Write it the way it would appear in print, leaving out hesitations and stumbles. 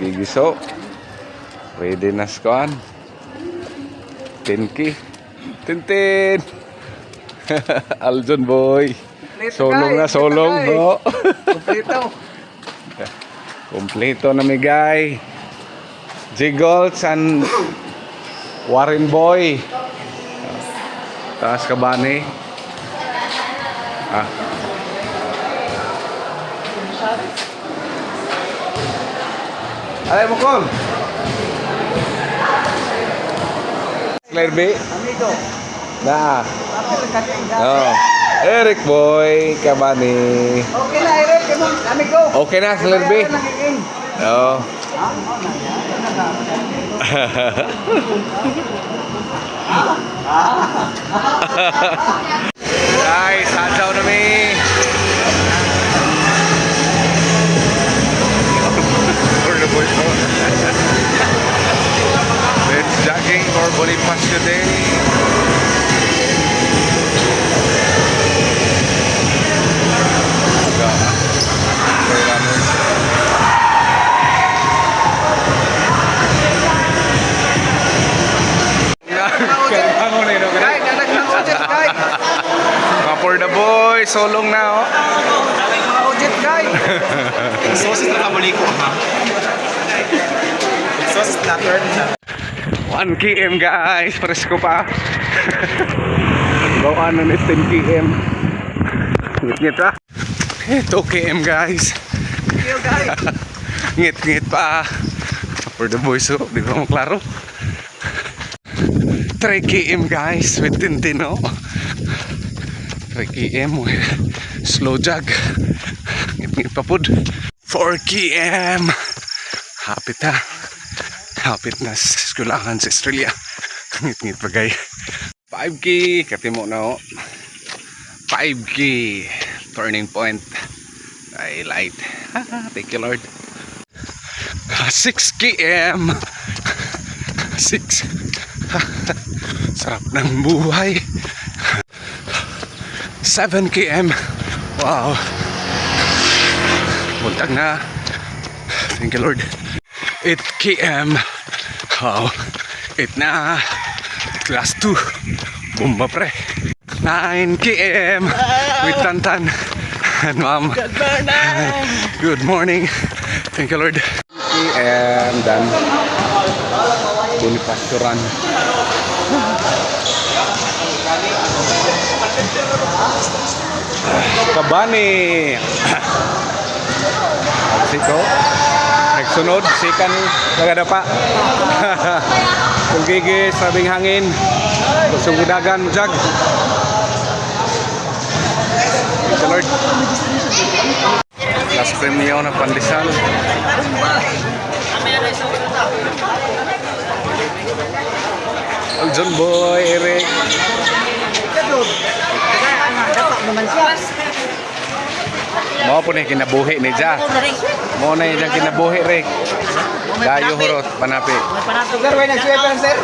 Gigiso. Pwede na skuan. Tinki. Tintin. Aljon boy. Solong na solong, bro. Kompleto. Kompleto na mi guy. Jiggles and Warren boy. Taas ka ba ni? Alay mo kon. Claire B. Amigo. Na. Kapit katingga. Oh. Eric boy, kabani. Okay na, Eric. Amigo. Okay na, Claire B. Oh. Guys, sadyaw na mi. Let's jogging for Bonifacio Day. Guy, dalag ng audit, guy. For the boy, solong na oh. Dalag ng audit, guy. Sosis na kabuli ko, ha? Sosis na turn na. 1 km guys, presko pa. Bawaan na 10 km. Ngit-ngit pa. 2 km guys. Yo, guy. Ngit-ngit pa. For the boys, so, di ba maklaro? 3 km guys, with Tintino. 3 km, slow jog. Ngit-ngit pa pod. 4 km. Hapit ha. Hapit na sa skulahan sa Australia. Ngit-ngit pa guys. 5K, katimo na oh. 5K, turning point. Ay, light. Thank you Lord. 6 km. 6. Sarap ng buhay. 7 km. Wow. Buntag na. Thank you Lord. 8 km. Wow. 8 na. Class 2. Bomba pre. 9 km. With Tantan. And Mom. Good morning. Good morning. Thank you Lord. And done. Bonifacio Run. Kabani. Siko. Sunod, sikan nagadapa. Kung gigis, sabing hangin. Kusong gudagan mo jag. Thank you Lord. Last premio na pandesal. Aljon boy, Eric. Mo po ni kinabuhi ni Ja. Mo na yung kinabuhi Rick. Dayo hurot panapi. Sir, may nag-swipe sir.